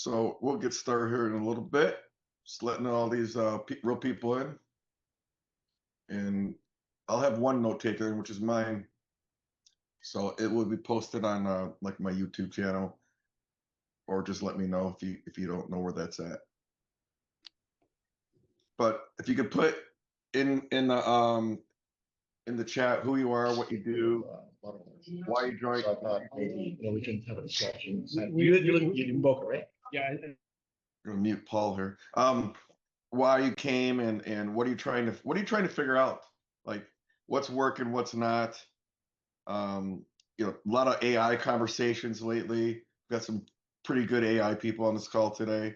So we'll get started here in a little bit. Just letting all these real people in. And I'll have one note taker, which is mine. So it will be posted on like my YouTube channel, or just let me know if you don't know where that's at. But if you could put in the chat who you are, what you do, why you joined. We can have a discussion. You in Boca, right? Yeah. I'm gonna mute Paul here. Why you came and what are you trying to figure out? Like what's working, what's not. A lot of AI conversations lately. Got some pretty good AI people on this call today.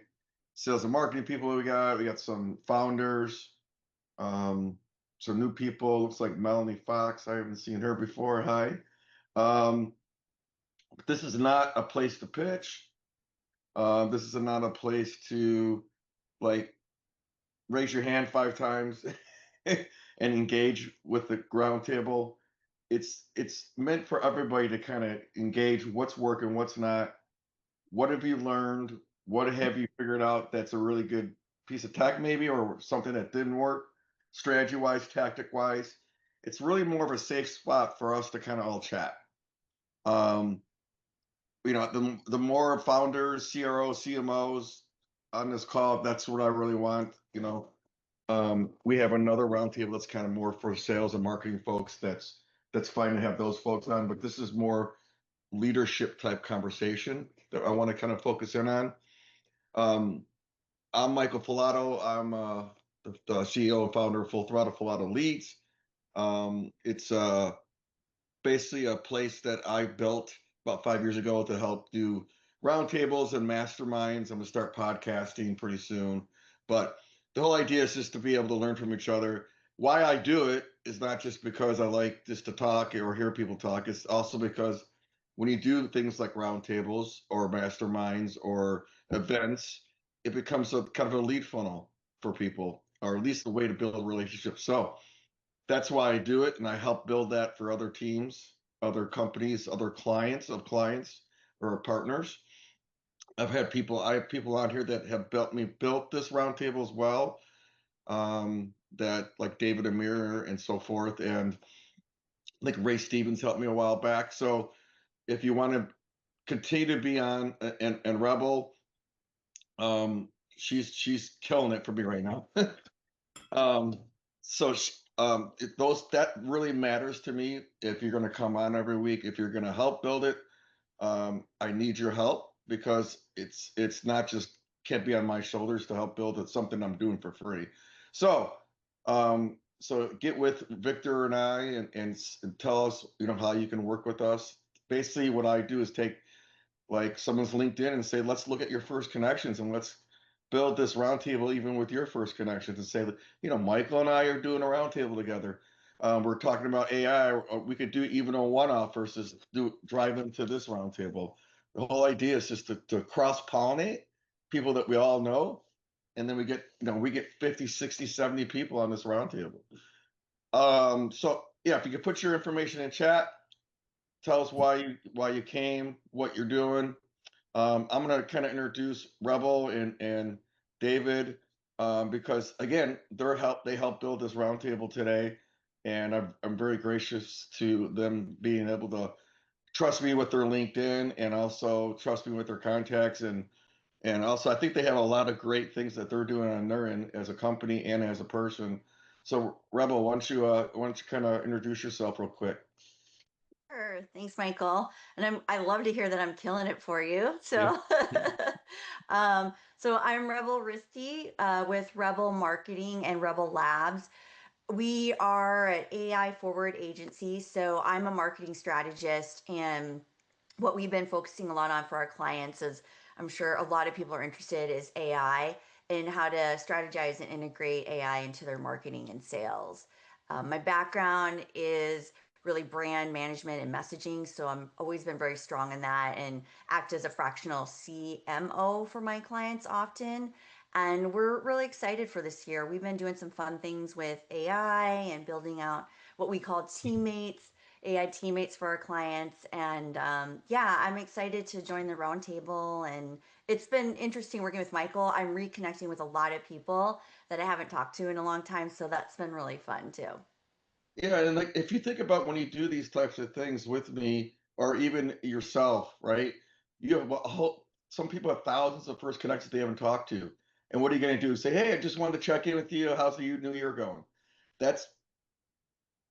Sales and marketing people we got some founders, some new people. Looks like Melanie Fox. I haven't seen her before. Hi. But this is not a place to pitch. This is not a place to like raise your hand 5 times and engage with the roundtable. It's meant for everybody to kind of engage what's working, what's not. What have you learned? What have you figured out that's a really good piece of tech, maybe, or something that didn't work, strategy wise, tactic wise. It's really more of a safe spot for us to kind of all chat. Um, the more founders, CROs, CMOs on this call, that's what I really want. We have another roundtable that's kind of more for sales and marketing folks. That's fine to have those folks on, but this is more leadership type conversation that I want to kind of focus in on. I'm Michael Falato. I'm the CEO and founder of Full Throttle Falato Leads. It's basically a place that I built about 5 years ago to help do roundtables and masterminds. I'm going to start podcasting pretty soon. But the whole idea is just to be able to learn from each other. Why I do it is not just because I like just to talk or hear people talk. It's also because when you do things like roundtables or masterminds or events, it becomes a kind of a lead funnel for people, or at least a way to build relationships. So that's why I do it, and I help build that for other teams, other companies, other clients of clients or partners. I have people on here that have built this roundtable as well. That like David Amir and so forth, and like Ray Stevens helped me a while back. So if you want to continue to be on and Rebel, she's killing it for me right now. So those that really matters to me. If you're going to come on every week, if you're going to help build it, I need your help because it's not just can't be on my shoulders to help build. It's something I'm doing for free. So get with Victor and I and tell us how you can work with us. Basically, what I do is take like someone's LinkedIn and say, let's look at your first connections and let's build this roundtable even with your first connections and say that, Michael and I are doing a roundtable together. We're talking about AI. Or we could do even a one-off versus drive them to this roundtable. The whole idea is just to cross-pollinate people that we all know. And then we get 50, 60, 70 people on this roundtable. So yeah, if you could put your information in chat, tell us why you came, what you're doing. I'm going to kind of introduce Rebel and David because again, they helped build this roundtable today, and I'm very gracious to them being able to trust me with their LinkedIn and also trust me with their contacts and also I think they have a lot of great things that they're doing on their end as a company and as a person. So Rebel, why don't you kind of introduce yourself real quick? Sure. Thanks, Michael. And I love to hear that I'm killing it for you. So, so I'm Rebel Risty with Rebel Marketing and Rebel Labs. We are an AI forward agency. So I'm a marketing strategist, and what we've been focusing a lot on for our clients is, I'm sure a lot of people are interested, is AI and how to strategize and integrate AI into their marketing and sales. My background is really brand management and messaging. So I'm always been very strong in that and act as a fractional CMO for my clients often. And we're really excited for this year. We've been doing some fun things with AI and building out what we call teammates, AI teammates for our clients. And yeah, I'm excited to join the roundtable it's been interesting working with Michael. I'm reconnecting with a lot of people that I haven't talked to in a long time. So that's been really fun too. Yeah, and like if you think about when you do these types of things with me or even yourself, right? You have a whole some people have thousands of first connections they haven't talked to. And what are you going to do? Say, hey, I just wanted to check in with you. How's the new year going? That's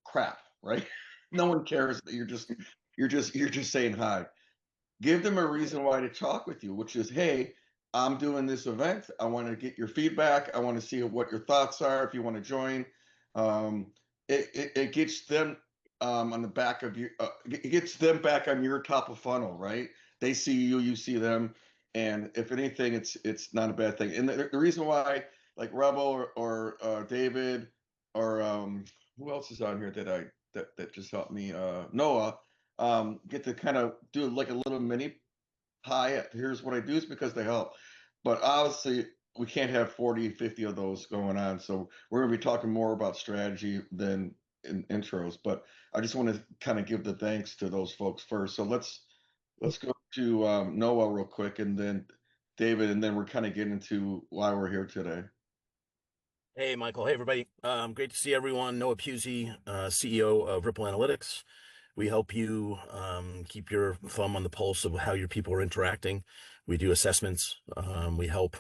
crap, right? No one cares that you're just saying hi. Give them a reason why to talk with you, which is, hey, I'm doing this event. I want to get your feedback. I want to see what your thoughts are if you want to join. Um, it gets them on the back of your, it gets them back on your top of funnel, right? They see you, you see them, and if anything, it's not a bad thing. And the reason why, like Rebel or David or who else is on here that just helped me, Noah, get to kind of do like a little mini hi, here's what I do is because they help. But obviously, we can't have 40, 50 of those going on. So we're going to be talking more about strategy than in intros. But I just want to kind of give the thanks to those folks first. So let's go to Noah real quick, and then David, and then we're kind of getting into why we're here today. Hey, Michael. Hey, everybody. Great to see everyone. Noah Pusey, CEO of Ripple Analytics. We help you keep your thumb on the pulse of how your people are interacting. We do assessments. We help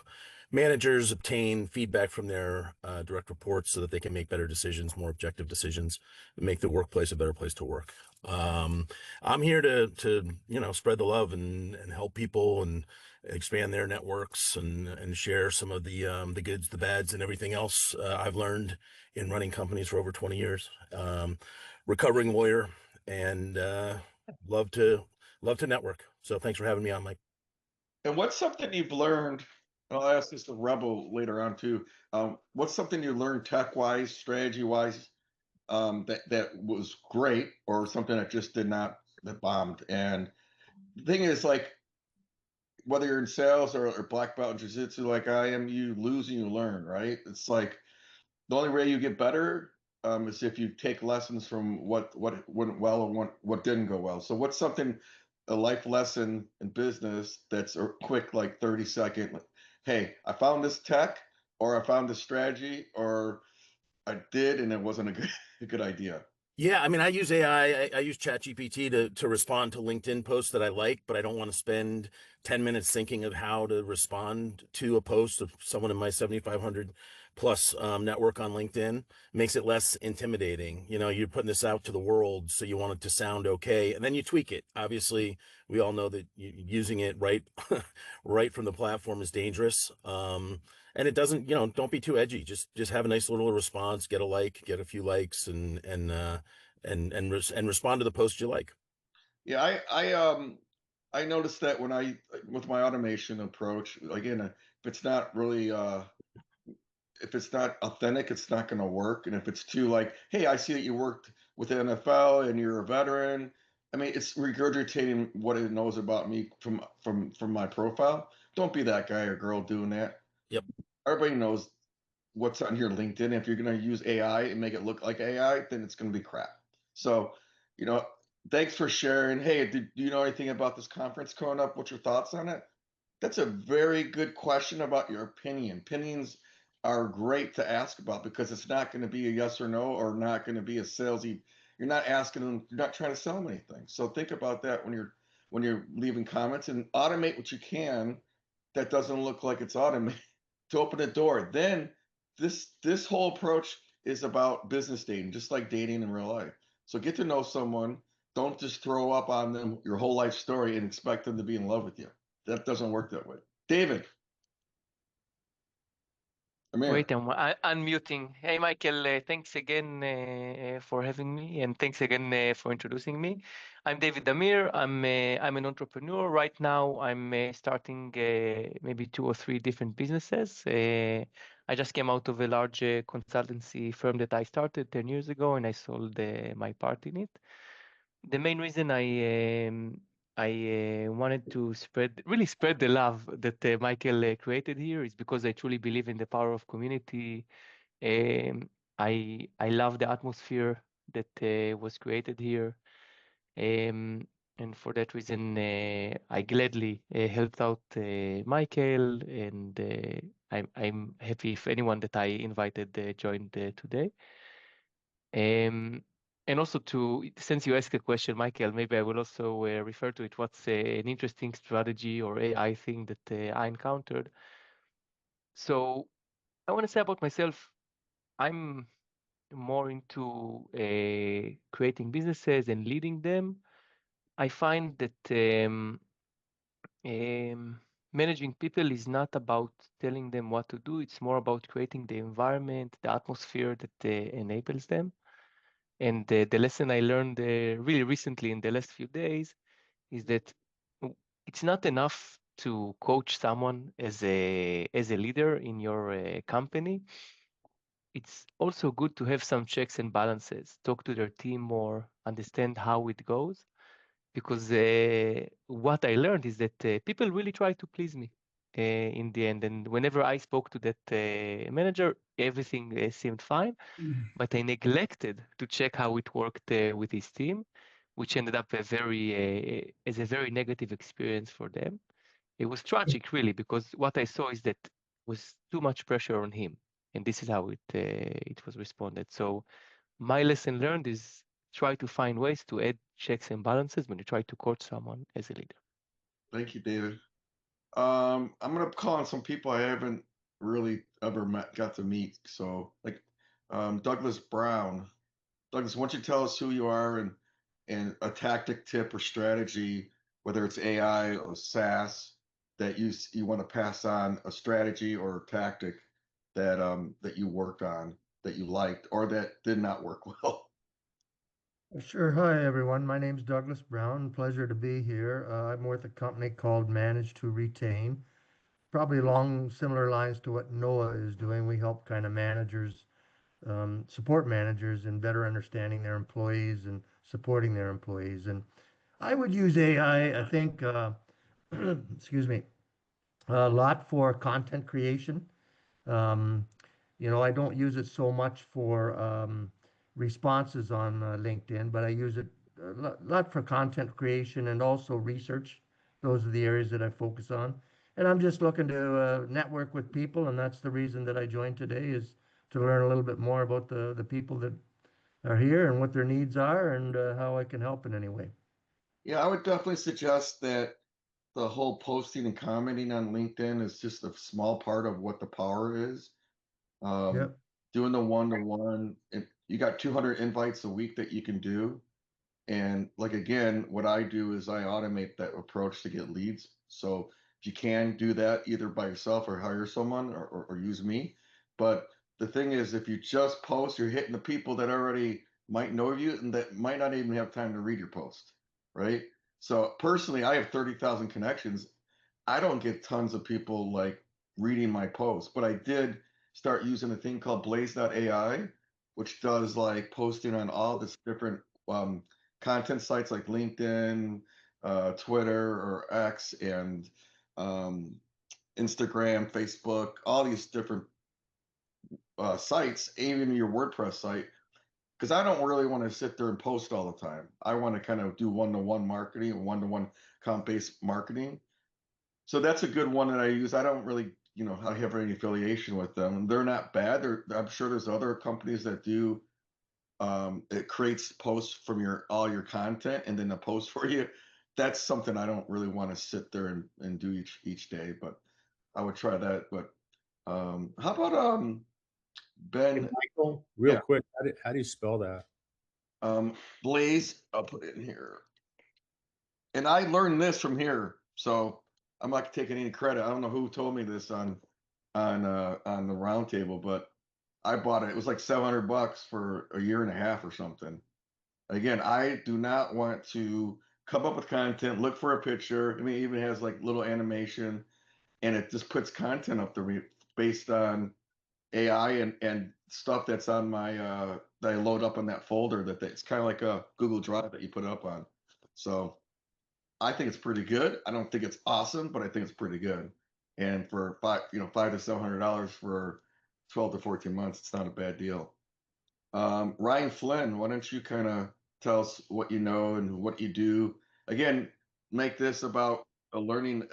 managers obtain feedback from their direct reports so that they can make better decisions, more objective decisions, and make the workplace a better place to work. I'm here to spread the love and help people and expand their networks and share some of the goods, the bads, and everything else I've learned in running companies for over 20 years. Recovering lawyer and love to network. So thanks for having me on, Mike. And what's something you've learned? I'll ask this to Rebel later on too. What's something you learned tech wise, strategy wise, that was great, or something that just did not that bombed? And the thing is, like, whether you're in sales or black belt in jiu-jitsu like I am, you lose and you learn, right? It's like the only way you get better is if you take lessons from what went well and what didn't go well. So what's something a life lesson in business that's a quick, like 30-second, like, hey, I found this tech, or I found this strategy, or I did and it wasn't a good a good idea. Yeah, I mean, I use AI. I use ChatGPT to respond to LinkedIn posts that I like, but I don't want to spend 10 minutes thinking of how to respond to a post of someone in my 7,500 plus network on LinkedIn. Makes it less intimidating. You know, you're putting this out to the world, so you want it to sound okay, and then you tweak it. Obviously, we all know that using it right right from the platform is dangerous. And it doesn't, don't be too edgy. Just have a nice little response, get a like, get a few likes, and respond to the post you like. Yeah, I noticed that when I with my automation approach, again, if it's not really if it's not authentic, it's not going to work. And if it's too like, hey, I see that you worked with the NFL and you're a veteran. I mean, it's regurgitating what it knows about me from my profile. Don't be that guy or girl doing that. Yep. Everybody knows what's on your LinkedIn. If you're going to use AI and make it look like AI, then it's going to be crap. So, you know, thanks for sharing. Hey, do you know anything about this conference coming up? What's your thoughts on it? That's a very good question about your opinion. Opinions are great to ask about because it's not going to be a yes or no, or not going to be a salesy. You're not asking them, you're not trying to sell them anything. So think about that when you're leaving comments, and automate what you can that doesn't look like it's automated to open the door. Then this whole approach is about business dating, just like dating in real life. So get to know someone. Don't just throw up on them your whole life story and expect them to be in love with you. That doesn't work that way. David, Amir. Wait, I'm unmuting. Hey, Michael, thanks again for having me, and thanks again for introducing me. I'm David Amir. I'm an entrepreneur. Right now, I'm starting maybe two or three different businesses. I just came out of a large consultancy firm that I started 10 years ago, and I sold my part in it. The main reason I wanted to really spread the love that Michael created here is because I truly believe in the power of community. I love the atmosphere that was created here. And for that reason, I gladly helped out Michael, and I'm happy if anyone that I invited joined today. And also since you asked a question, Michael, maybe I will also refer to it. What's an interesting strategy or AI thing that I encountered? So I want to say about myself, I'm more into creating businesses and leading them. I find that managing people is not about telling them what to do. It's more about creating the environment, the atmosphere that enables them. And the lesson I learned really recently in the last few days is that it's not enough to coach someone as a leader in your company. It's also good to have some checks and balances, talk to their team more, understand how it goes. Because what I learned is that people really try to please me in the end. And whenever I spoke to that manager, everything seemed fine. But I neglected to check how it worked with his team, which ended up as a very negative experience for them. It was tragic, really, because what I saw is that was too much pressure on him, and this is how it was responded. So my lesson learned is try to find ways to add checks and balances when you try to coach someone as a leader. Thank you, David. I'm gonna call on some people I haven't really ever got to meet. So, like, Douglas Brown. Douglas, why don't you tell us who you are and a tactic, tip, or strategy, whether it's AI or SaaS, that you want to pass on a strategy or tactic that you worked on that you liked or that did not work well. Sure. Hi, everyone. My name's Douglas Brown. Pleasure to be here. I'm with a company called Manage to Retain. Probably along similar lines to what Noah is doing. We help kind of managers, support managers in better understanding their employees and supporting their employees. And I would use AI, I think, excuse me, a lot for content creation. Um, I don't use it so much for responses on LinkedIn, but I use it a lot for content creation and also research. Those are the areas that I focus on. And I'm just looking to network with people, and that's the reason that I joined today is to learn a little bit more about the people that are here and what their needs are and how I can help in any way. Yeah, I would definitely suggest that the whole posting and commenting on LinkedIn is just a small part of what the power is. Um, Yep. doing the one-to-one, you got 200 invites a week that you can do. And like again, what I do is I automate that approach to get leads. So if you can do that either by yourself or hire someone or use me. But the thing is, if you just post, you're hitting the people that already might know you and that might not even have time to read your post, right? So personally, I have 30,000 connections. I don't get tons of people like reading my posts, but I did start using a thing called Blaze.ai, which does like posting on all this different um, content sites like LinkedIn, Twitter or X, and um, Instagram, Facebook, all these different sites, even your WordPress site. Because I don't really want to sit there and post all the time. I want to kind of do one-to-one marketing, one-to-one comp-based marketing. So that's a good one that I use. I don't really, I have any affiliation with them. They're not bad. I'm sure there's other companies that do it creates posts from all your content and then a post for you. That's something I don't really want to sit there and do each day, but I would try that. But how about Hey, Ben? Michael, real Yeah, quick, how do you spell that? Blaze, I'll put it in here. And I learned this from here, so I'm not taking any credit. I don't know who told me this on the roundtable, but I bought it. It was like $700 for a year and a half or something. Again, I do not want to come up with content, look for a picture. I mean, it even has like little animation, and it just puts content up there based on AI and stuff that's on my that I load up on that folder. It's kind of like a Google Drive that you put it up on. So I think it's pretty good. I don't think it's awesome, but I think it's pretty good. And for $500 to $700 for 12 to 14 months, it's not a bad deal. Ryan Flynn, why don't you kind of tell us what you know and what you do again, make this about a learning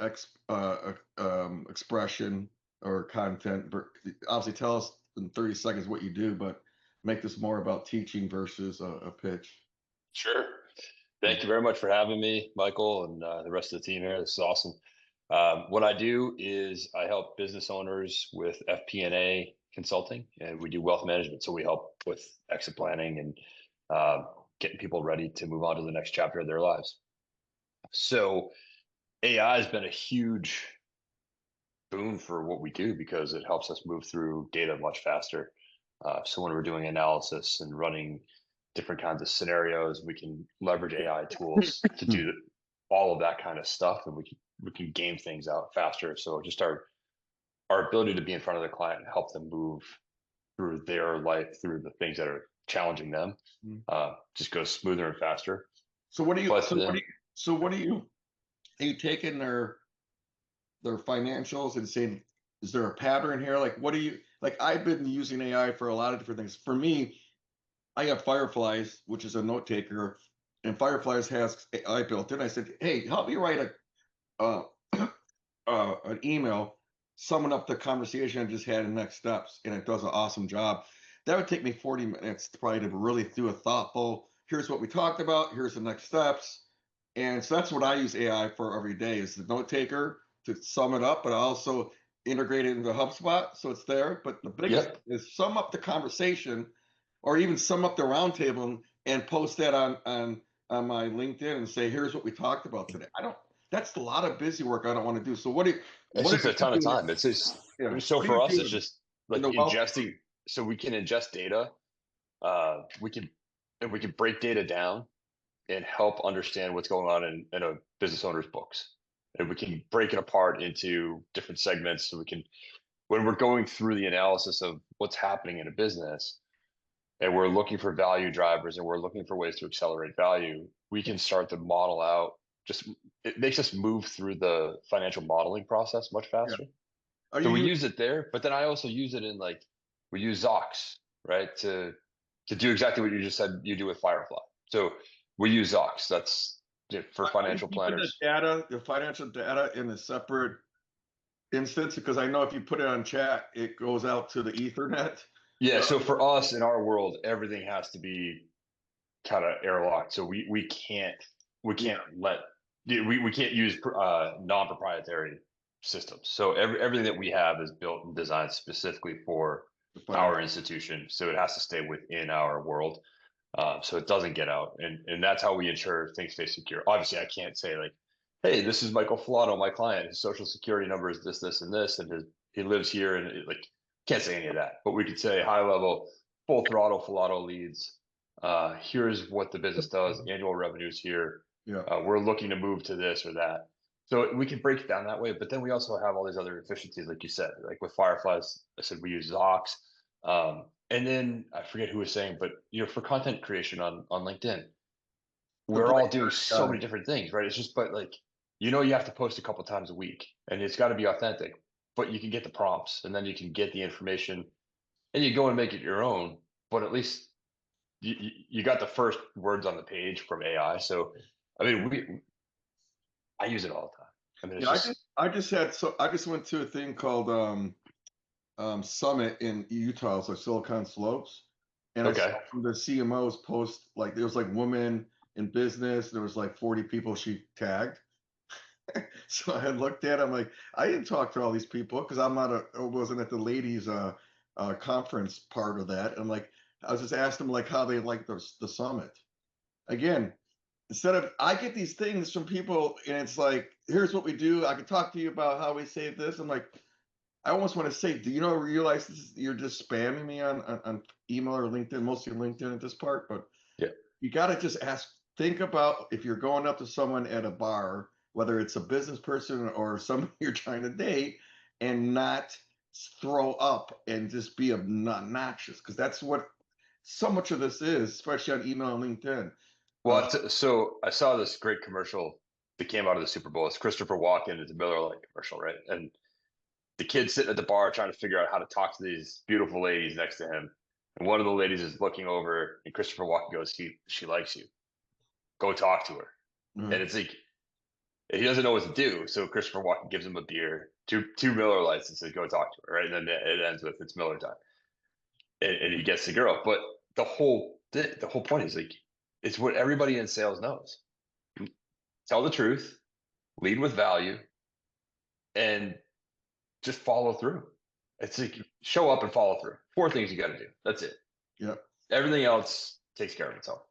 expression or content. Obviously, tell us in 30 seconds what you do, but make this more about teaching versus a pitch. Sure. Thank you very much for having me, Michael, and the rest of the team here. This is awesome. What I do is I help business owners with FP&A consulting, and we do wealth management. So we help with exit planning and getting people ready to move on to the next chapter of their lives. So AI has been a huge boon for what we do because it helps us move through data much faster. So when we're doing analysis and running different kinds of scenarios, we can leverage AI tools to do all of that kind of stuff, and we can game things out faster. So just our ability to be in front of the client and help them move through their life, through the things that are challenging them, just goes smoother and faster. So what do you? Are you taking their financials and saying, is there a pattern here? Like, what do you like? I've been using AI for a lot of different things. For me, I have Fireflies, which is a note taker, and Fireflies has AI built in. I said, hey, help me write an email summing up the conversation I just had in next steps, and it does an awesome job. That would take me 40 minutes probably to really do a thoughtful, here's what we talked about, here's the next steps. And so that's what I use AI for every day, is the note taker to sum it up, but I also integrate it into HubSpot so it's there. But the biggest is sum up the conversation, or even sum up the roundtable and post that on my LinkedIn and say, here's what we talked about today. That's a lot of busy work I don't want to do. So what do you? It's just a ton of time. It's just so for us, it's just like ingesting. So we can ingest data. We can break data down and help understand what's going on in a business owner's books. And we can break it apart into different segments. So we can, when we're going through the analysis of what's happening in a business, and we're looking for value drivers and we're looking for ways to accelerate value, we can start to model out. It makes us move through the financial modeling process much faster. Yeah. So we use it there, but then I also use it in we use Zox, right? To do exactly what you just said you do with Firefly. So we use Zox. That's for financial planners. The financial data in a separate instance, because I know if you put it on chat, it goes out to the Ethernet. Yeah. So for us in our world, everything has to be kind of airlocked. So we can't use non-proprietary systems. So everything that we have is built and designed specifically for our institution. So it has to stay within our world. So it doesn't get out. And that's how we ensure things stay secure. Obviously, I can't say hey, this is Michael Falato, my client. His social security number is this, this, and this, and he lives here, and can't say any of that. But we could say high level, full throttle Falato leads. Here's what the business does. Annual revenues here. Yeah. We're looking to move to this or that. So we can break it down that way. But then we also have all these other efficiencies, like you said, like with Fireflies. I said we use Zox. And then I forget who was saying, but for content creation on LinkedIn, we're all doing so many different things, right? It's just, but you have to post a couple times a week, and it's got to be authentic. But you can get the prompts, and then you can get the information, and you go and make it your own. But at least you got the first words on the page from AI. So, I mean, I use it all the time. I mean, I just went to a thing called Summit in Utah, so Silicon Slopes, and I saw the CMOs post there was women in business. There was 40 people she tagged. So I had looked at it, I'm I didn't talk to all these people because I wasn't at the ladies conference part of that. And I was just asking them how they like the summit. Again, instead of, I get these things from people and it's here's what we do. I can talk to you about how we save this. I'm I almost want to say, do you realize you're just spamming me on email or LinkedIn, mostly LinkedIn at this part, but you got to just think about if you're going up to someone at a bar, whether it's a business person or someone you're trying to date, and not throw up and just be obnoxious, because that's what so much of this is, especially on email and LinkedIn. Well, so I saw this great commercial that came out of the Super Bowl. It's Christopher Walken. It's a Miller Lite commercial, right? And the kid's sitting at the bar trying to figure out how to talk to these beautiful ladies next to him. And one of the ladies is looking over, and Christopher Walken goes, she likes you. Go talk to her. And it's like he doesn't know what to do. So Christopher Walken gives him a beer, two Miller Lights, and says, "Go talk to her." Right, and then it ends with it's Miller time, and he gets the girl. But the whole point is like it's what everybody in sales knows: tell the truth, lead with value, and just follow through. It's like show up and follow through. 4 things you got to do. That's it. Yep. Everything else takes care of itself.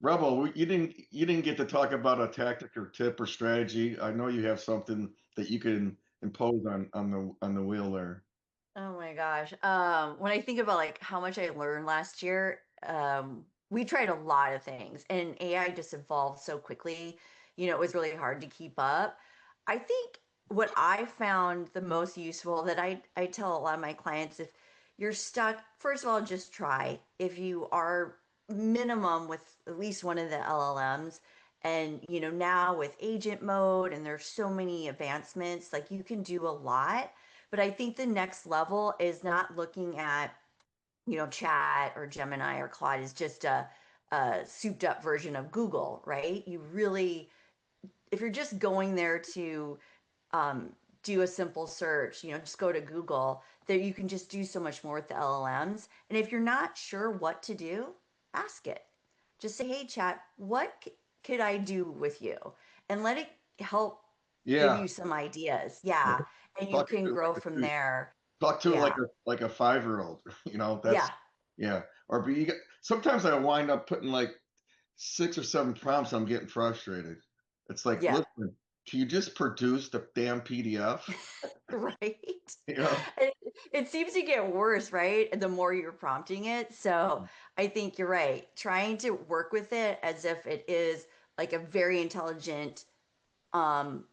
Rebel, you didn't get to talk about a tactic or tip or strategy. I know you have something that you can impose on the wheel there. Oh my gosh. When I think about like how much I learned last year, we tried a lot of things and AI just evolved so quickly. It was really hard to keep up. I think what I found the most useful that I tell a lot of my clients, if you're stuck, first of all, just try. If you are minimum with at least one of the LLMs, and now with agent mode and there's so many advancements, like you can do a lot. But I think the next level is not looking at, Chat or Gemini or Claude is just a souped up version of Google, right? You really, if you're just going there to um, do a simple search, just go to Google, there you can just do so much more with the LLMs. And if you're not sure what to do, ask it. Just say, hey, chat, what could I do with you? And let it help give Yeah. you some ideas. Yeah. And you Talk can to grow from there. talk to it Yeah. like a 5-year-old. That's Yeah. yeah. Or sometimes I wind up putting like 6 or 7 prompts. I'm getting frustrated. It's like, Yeah. listen, can you just produce the damn PDF? Right. You It seems to get worse, right? The more you're prompting it. So I think you're right. Trying to work with it as if it is like a very intelligent, um,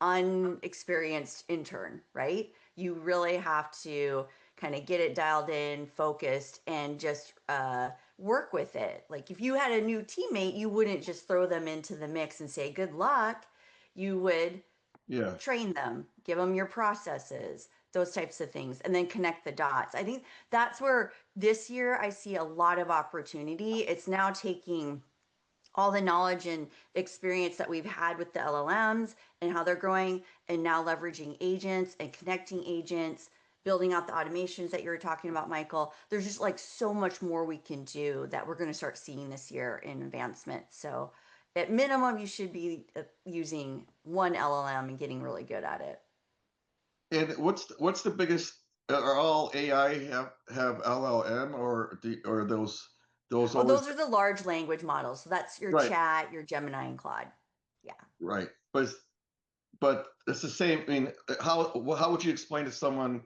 unexperienced intern, right? You really have to kind of get it dialed in, focused, and just work with it. Like if you had a new teammate, you wouldn't just throw them into the mix and say, good luck. You would Yeah. train them, give them your processes, those types of things, and then connect the dots. I think that's where this year I see a lot of opportunity. It's now taking all the knowledge and experience that we've had with the LLMs and how they're growing, and now leveraging agents and connecting agents, building out the automations that you were talking about, Michael. There's just like so much more we can do that we're going to start seeing this year in advancement. So, at minimum, you should be using one LLM and getting really good at it. And what's the biggest? Are all AI have LLM or those Oh, always those are the large language models. So that's your right? chat, your Gemini, and Claude. Yeah. Right. But it's the same. I mean, how would you explain to someone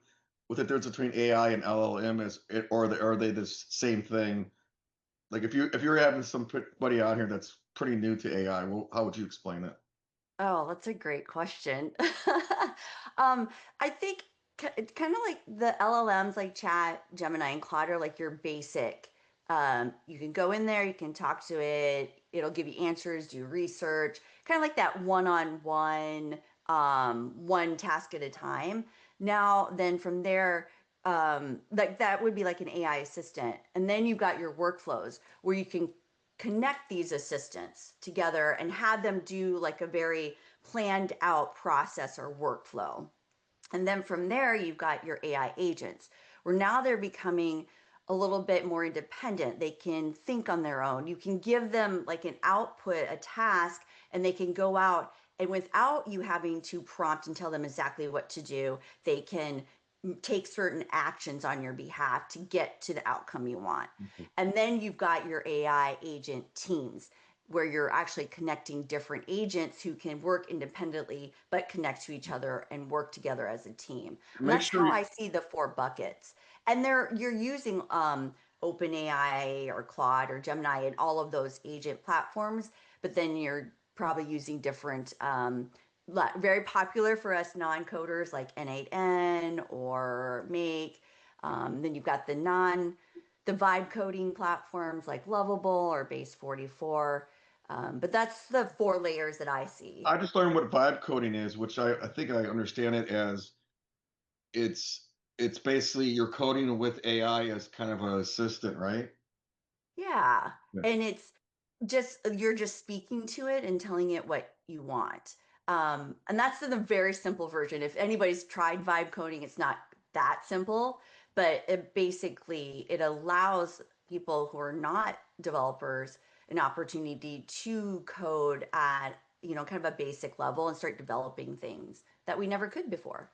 what the difference between AI and LLM is, are they the same thing? Like if you're having somebody on here that's pretty new to AI, well, how would you explain it? Oh, that's a great question. I think it's kind of like the LLMs like Chat, Gemini, and Claude are like your basic. You can go in there, you can talk to it, it'll give you answers, do research, kind of like that one-on-one, one task at a time. Now, then from there, like that would be like an AI assistant. And then you've got your workflows where you can connect these assistants together and have them do like a very planned out process or workflow. And then from there, you've got your AI agents, where now they're becoming a little bit more independent. They can think on their own. You can give them like an output, a task, and they can go out and without you having to prompt and tell them exactly what to do, they can take certain actions on your behalf to get to the outcome you want. And then you've got your AI agent teams where you're actually connecting different agents who can work independently but connect to each other and work together as a team. And Make that's sure how I see the 4 buckets. And you're using OpenAI or Claude or Gemini and all of those agent platforms, but then you're probably using different very popular for us non-coders like N8N or Make. Then you've got the vibe coding platforms like Lovable or Base 44. But that's the 4 layers that I see. I just learned what vibe coding is, which I think I understand it as it's it's basically you're coding with AI as kind of an assistant, right? Yeah. Yeah. And it's you're just speaking to it and telling it what you want. And that's the very simple version. If anybody's tried vibe coding, it's not that simple, but it allows people who are not developers an opportunity to code at, kind of a basic level and start developing things that we never could before.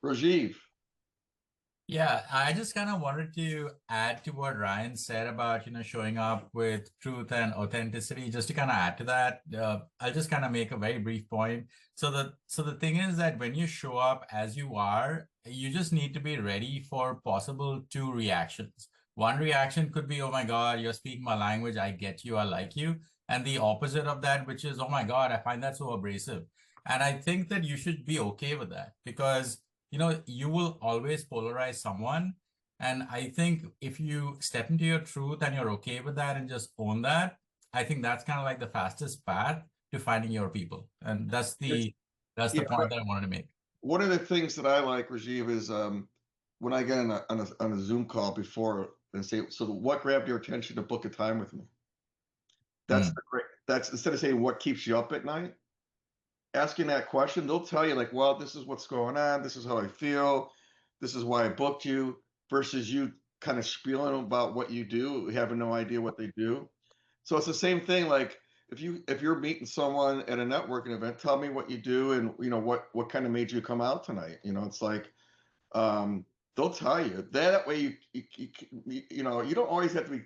Rajiv. Yeah, I just kind of wanted to add to what Ryan said about, showing up with truth and authenticity. Just to kind of add to that, I'll just kind of make a very brief point. So the thing is that when you show up as you are, you just need to be ready for possible two reactions. One reaction could be, oh my God, you're speaking my language, I get you, I like you. And the opposite of that, which is, oh my God, I find that so abrasive. And I think that you should be okay with that because you will always polarize someone. And I think if you step into your truth and you're okay with that and just own that, I think that's kind of like the fastest path to finding your people. And that's the point that I wanted to make. One of the things that I like, Rajiv, is when I get on a Zoom call before and say, so what grabbed your attention to book a time with me? That's instead of saying what keeps you up at night, asking that question, they'll tell you like, well, this is what's going on. This is how I feel. This is why I booked you versus you kind of spieling about what you do, having no idea what they do. So it's the same thing. Like if you're meeting someone at a networking event, tell me what you do and what kind of made you come out tonight. It's like they'll tell you that way. You don't always have to be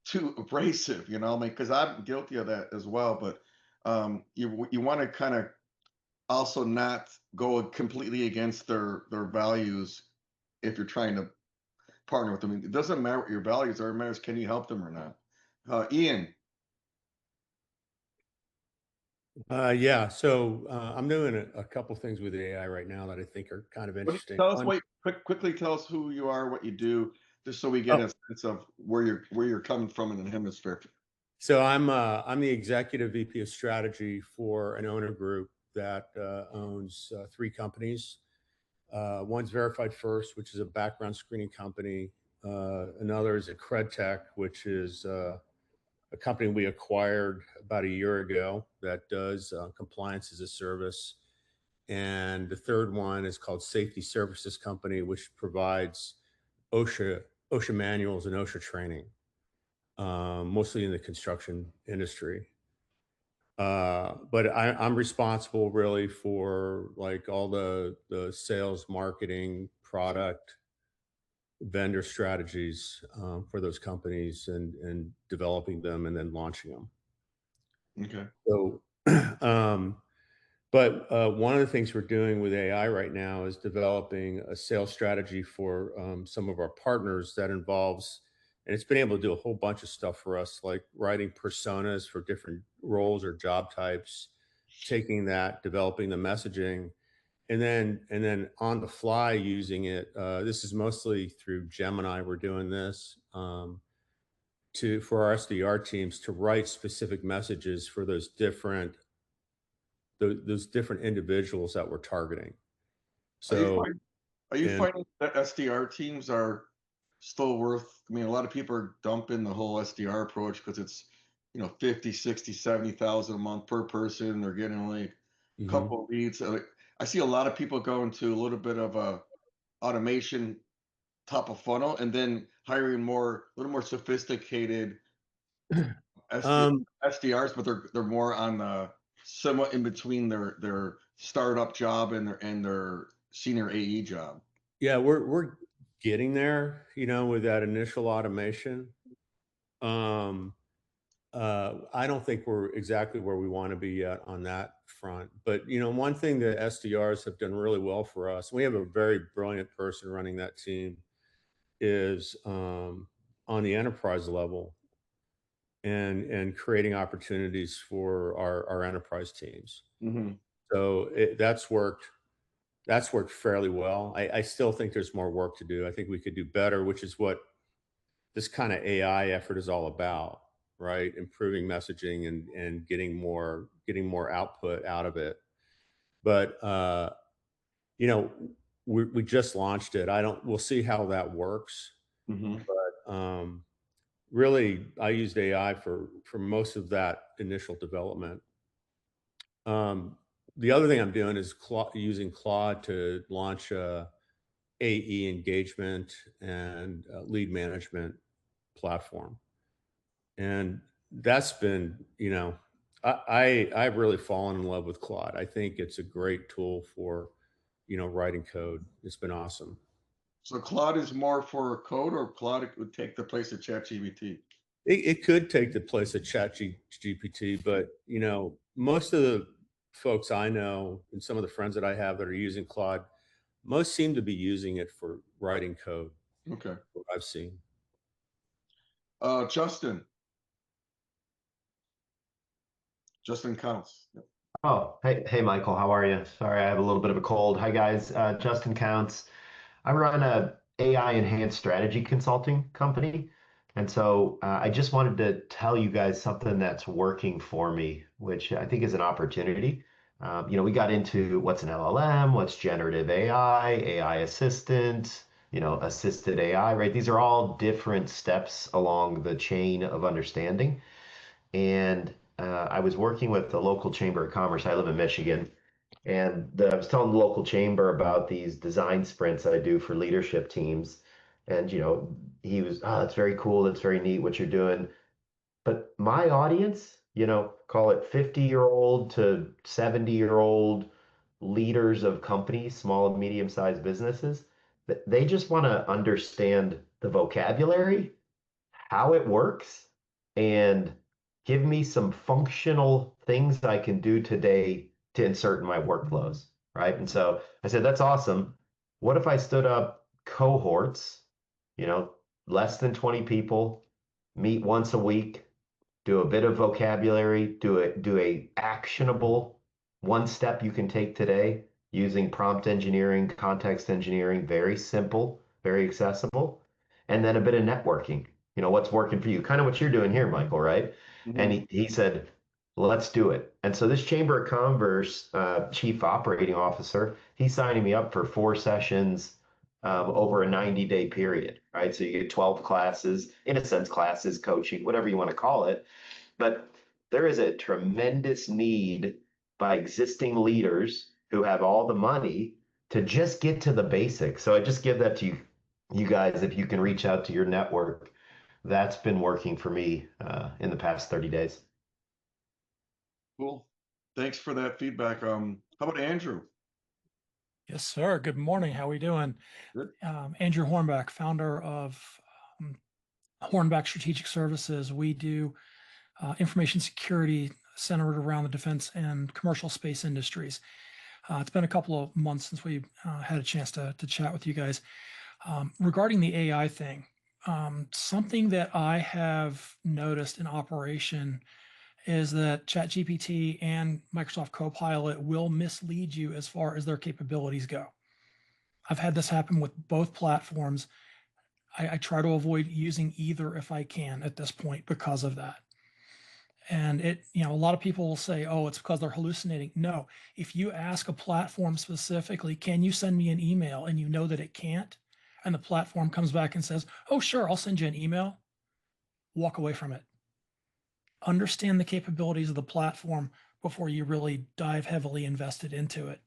too abrasive. Because I'm guilty of that as well. But you want to kind of also not go completely against their values if you're trying to partner with them. It doesn't matter what your values are. It matters can you help them or not. Ian. Yeah, so I'm doing a couple things with AI right now that I think are kind of interesting. Quickly tell us who you are, what you do, just so we get a sense of where you're coming from in the hemisphere. So I'm the executive VP of strategy for an owner group that owns three companies. One's Verified First, which is a background screening company. Another is a CredTech, which is a company we acquired about a year ago that does compliance as a service. And the third one is called Safety Services Company, which provides OSHA manuals and OSHA training, mostly in the construction industry. But I'm responsible really for like all the sales, marketing, product, vendor strategies for those companies and developing them and then launching them. Okay. So, but one of the things we're doing with AI right now is developing a sales strategy for some of our partners that involves, and it's been able to do a whole bunch of stuff for us, like writing personas for different roles or job types, taking that, developing the messaging, and then on the fly using it. This is mostly through Gemini. We're doing this for our SDR teams to write specific messages for those different individuals that we're targeting. So are you finding that SDR teams are still worth, a lot of people are dumping the whole SDR approach because it's 50, 60, 70,000 a month per person. They're getting only a couple of leads. I see a lot of people go into a little bit of a automation top of funnel and then hiring a little more sophisticated SDRs, but they're more on the somewhat in between their startup job and their senior AE job. Yeah, we're getting there, with that initial automation. I don't think we're exactly where we want to be yet on that front. But, one thing that SDRs have done really well for us, we have a very brilliant person running that team, is on the enterprise level and creating opportunities for our enterprise teams. So that's worked fairly well. I still think there's more work to do. I think we could do better, which is what this kind of AI effort is all about, right? Improving messaging and getting more output out of it. But we just launched it. We'll see how that works. But really, I used AI for most of that initial development. The other thing I'm doing is using Claude to launch AE engagement and lead management platform. And that's been, I've really fallen in love with Claude. I think it's a great tool for, writing code. It's been awesome. So Claude is more for code, or Claude would take the place of ChatGPT? It could take the place of ChatGPT, but most of the folks I know and some of the friends that I have that are using Claude, most seem to be using it for writing code. Okay. What I've seen. Justin. Justin Counts. Yep. Oh, hey, Michael, how are you? Sorry, I have a little bit of a cold. Hi, guys. Justin Counts. I run a AI enhanced strategy consulting company. And so I just wanted to tell you guys something that's working for me, which I think is an opportunity. We got into what's an LLM, what's generative AI, AI assistant, assisted AI, right? These are all different steps along the chain of understanding. And I was working with the local chamber of commerce. I live in Michigan, and I was telling the local chamber about these design sprints that I do for leadership teams. And he was, oh, it's very cool. It's very neat what you're doing. But my audience, call it 50-year-old to 70-year-old leaders of companies, small and medium-sized businesses, they just want to understand the vocabulary, how it works, and give me some functional things I can do today to insert in my workflows, right? And so I said, that's awesome. What if I stood up cohorts, you know, less than 20 people, meet once a week, do a bit of vocabulary, do a actionable one step you can take today using prompt engineering, context engineering, very simple, very accessible, and then a bit of networking. What's working for you? Kind of what you're doing here, Michael, right? Mm-hmm. And he said, let's do it. And so this Chamber of Commerce chief operating officer, he's signing me up for 4 sessions over a 90-day period, right? So you get 12 classes, in a sense, classes, coaching, whatever you want to call it. But there is a tremendous need by existing leaders who have all the money to just get to the basics. So I just give that to you guys, if you can reach out to your network. That's been working for me in the past 30 days. Cool. Thanks for that feedback. How about Andrew? Yes, sir. Good morning. How are we doing? Good. Andrew Hornback, founder of Hornback Strategic Services. We do information security centered around the defense and commercial space industries. It's been a couple of months since we had a chance to chat with you guys. Regarding the AI thing, something that I have noticed in operation is that ChatGPT and Microsoft Copilot will mislead you as far as their capabilities go. I've had this happen with both platforms. I try to avoid using either if I can at this point because of that. And a lot of people will say, oh, it's because they're hallucinating. No, if you ask a platform specifically, can you send me an email? And you know that it can't, and the platform comes back and says, oh, sure, I'll send you an email. Walk away from it. Understand the capabilities of the platform before you really dive heavily invested into it.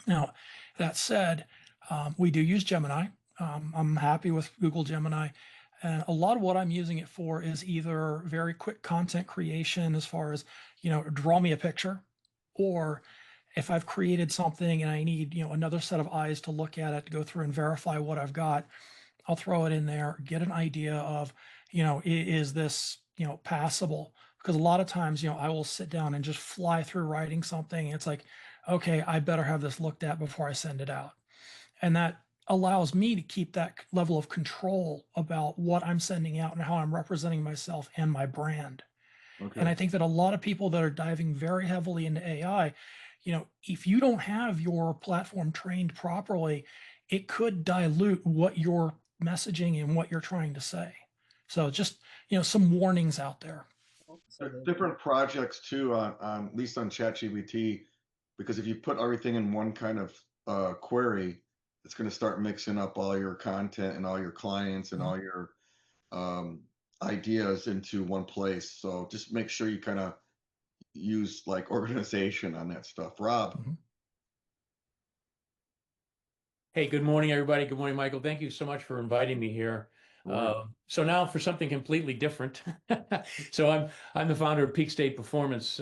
Now, that said, we do use Gemini. I'm happy with Google Gemini. And a lot of what I'm using it for is either very quick content creation, as far as, draw me a picture, or if I've created something and I need, another set of eyes to look at it, to go through and verify what I've got, I'll throw it in there, get an idea of, is this, passable? Because a lot of times, I will sit down and just fly through writing something. It's like, okay, I better have this looked at before I send it out. And that allows me to keep that level of control about what I'm sending out and how I'm representing myself and my brand. Okay. And I think that a lot of people that are diving very heavily into AI, if you don't have your platform trained properly, it could dilute what you're messaging and what you're trying to say. So just, some warnings out there. There's different projects too, on at least on ChatGPT, because if you put everything in one kind of query, it's going to start mixing up all your content and all your clients and all your ideas into one place. So just make sure you kind of use like organization on that stuff. Rob. Hey, good morning, everybody. Good morning, Michael. Thank you so much for inviting me here. So now for something completely different. So I'm the founder of Peak State Performance,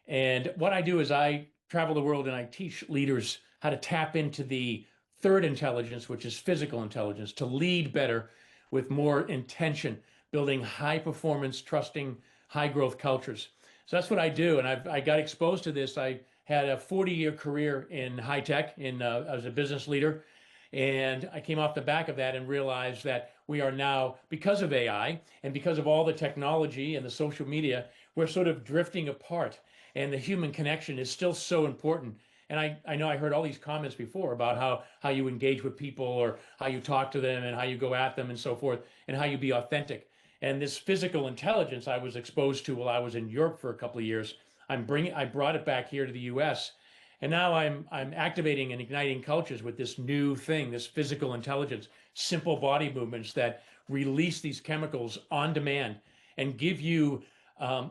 and what I do is I travel the world and I teach leaders how to tap into the third intelligence, which is physical intelligence, to lead better with more intention, building high performance, trusting, high growth cultures. So that's what I do, and I got exposed to this. I had a 40-year career in high tech. I was a business leader, and I came off the back of that and realized that we are now, because of AI and because of all the technology and the social media, we're sort of drifting apart, and the human connection is still so important. And I know I heard all these comments before about how you engage with people or how you talk to them and how you go at them and so forth, and how you be authentic. And this physical intelligence I was exposed to while I was in Europe for a couple of years, I brought it back here to the US. And now I'm activating and igniting cultures with this new thing, this physical intelligence, simple body movements that release these chemicals on demand and give you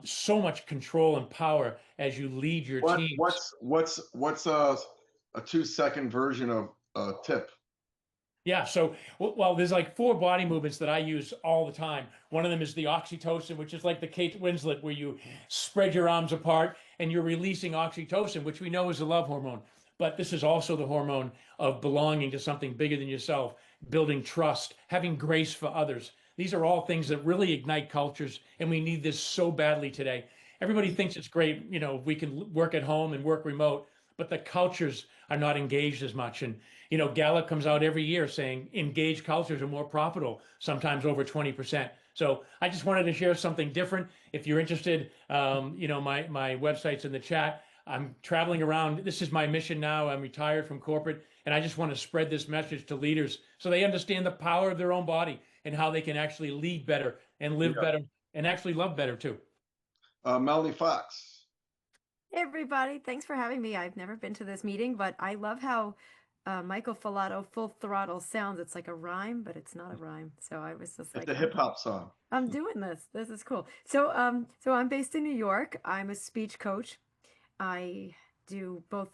so much control and power as you lead your teams. What's a 2-second version of a tip? Yeah, so well, there's like 4 body movements that I use all the time. One of them is the oxytocin, which is like the Kate Winslet, where you spread your arms apart and you're releasing oxytocin, which we know is a love hormone. But this is also the hormone of belonging to something bigger than yourself, building trust, having grace for others. These are all things that really ignite cultures, and we need this so badly today. Everybody thinks it's great, we can work at home and work remote, but the cultures are not engaged as much. And Gallup comes out every year saying engaged cultures are more profitable, sometimes over 20%. So I just wanted to share something different. If you're interested, my website's in the chat. I'm traveling around. This is my mission now. I'm retired from corporate, and I just want to spread this message to leaders so they understand the power of their own body and how they can actually lead better and live better and actually love better too. Melanie Fox. Hey everybody, thanks for having me. I've never been to this meeting, but I love how Michael Falato Full Throttle sounds. It's like a rhyme, but it's not a rhyme. So I was just like, it's a hip hop song. I'm doing this. This is cool. So I'm based in New York. I'm a speech coach. I do both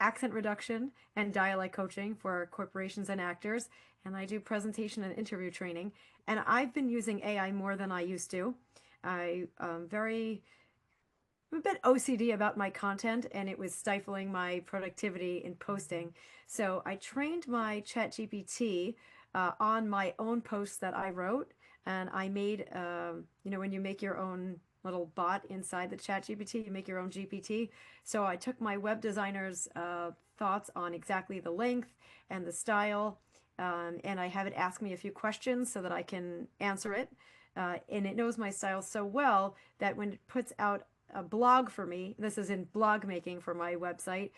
accent reduction and dialect coaching for corporations and actors, and I do presentation and interview training. And I've been using AI more than I used to. I'm a bit OCD about my content, and it was stifling my productivity in posting. So I trained my ChatGPT on my own posts that I wrote, and I made, when you make your own little bot inside the ChatGPT, you make your own GPT. So I took my web designer's thoughts on exactly the length and the style, and I have it ask me a few questions so that I can answer it. And it knows my style so well that when it puts out a blog for me, this is in blog making for my website,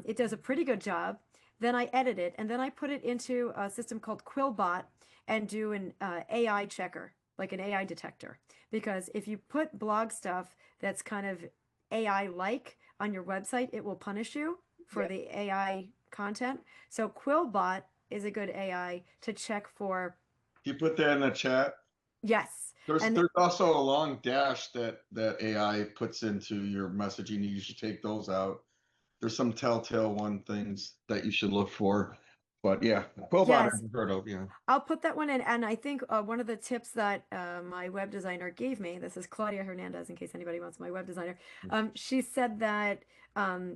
it does a pretty good job. Then I edit it, and then I put it into a system called Quillbot and do an AI checker, like an AI detector. Because if you put blog stuff that's kind of AI-like on your website, it will punish you for the AI content. So Quillbot is a good AI to check for. You put that in the chat? Yes. There's also a long dash that AI puts into your messaging. You should take those out. There's some telltale things that you should look for. But yeah, Quillbot I've heard of. Yeah, I'll put that one in. And I think one of the tips that my web designer gave me, this is Claudia Hernandez, in case anybody wants my web designer. She said that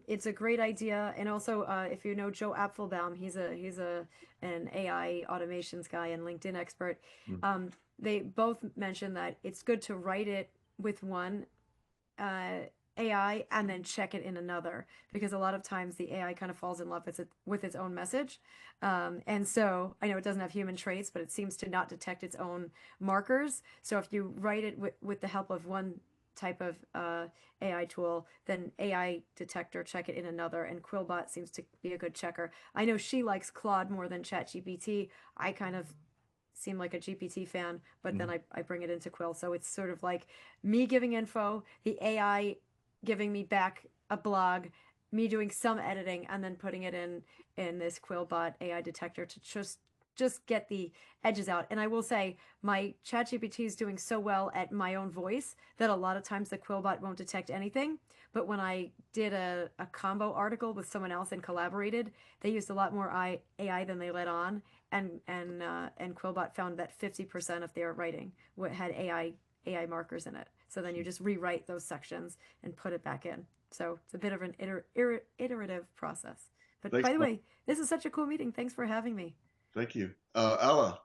it's a great idea. And also, if you know Joe Apfelbaum, he's an AI automations guy and LinkedIn expert. They both mentioned that it's good to write it with one AI and then check it in another, because a lot of times the AI kind of falls in love with its own message. And so I know it doesn't have human traits, but it seems to not detect its own markers. So if you write it with the help of one type of AI tool, then AI detector, check it in another, and Quillbot seems to be a good checker. I know she likes Claude more than ChatGPT. I kind of seem like a GPT fan, but then I bring it into Quill. So it's sort of like me giving info, the AI giving me back a blog, me doing some editing, and then putting it in this Quillbot AI detector to just just get the edges out. And I will say my ChatGPT is doing so well at my own voice that a lot of times the Quillbot won't detect anything. But when I did a combo article with someone else and collaborated, they used a lot more AI than they let on. And Quillbot found that 50% of their writing had AI markers in it. So then you just rewrite those sections and put it back in. So it's a bit of an iterative process. But Thanks, by the way, this is such a cool meeting. Thanks for having me. Thank you. Aliza.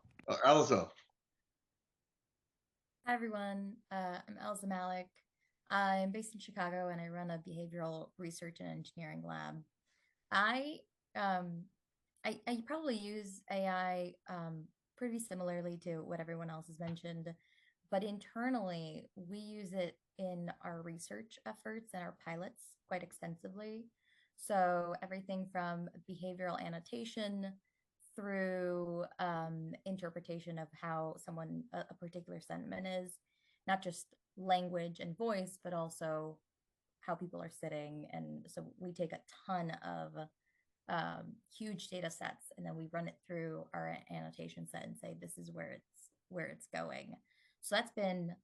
Hi, everyone. I'm Elza Malik. I'm based in Chicago and I run a behavioral research and engineering lab. I probably use AI pretty similarly to what everyone else has mentioned, but internally we use it in our research efforts and our pilots quite extensively. So everything from behavioral annotation through interpretation of how a particular sentiment is, not just language and voice, but also how people are sitting. And so we take a ton of huge data sets and then we run it through our annotation set and say, this is where it's going. So that's been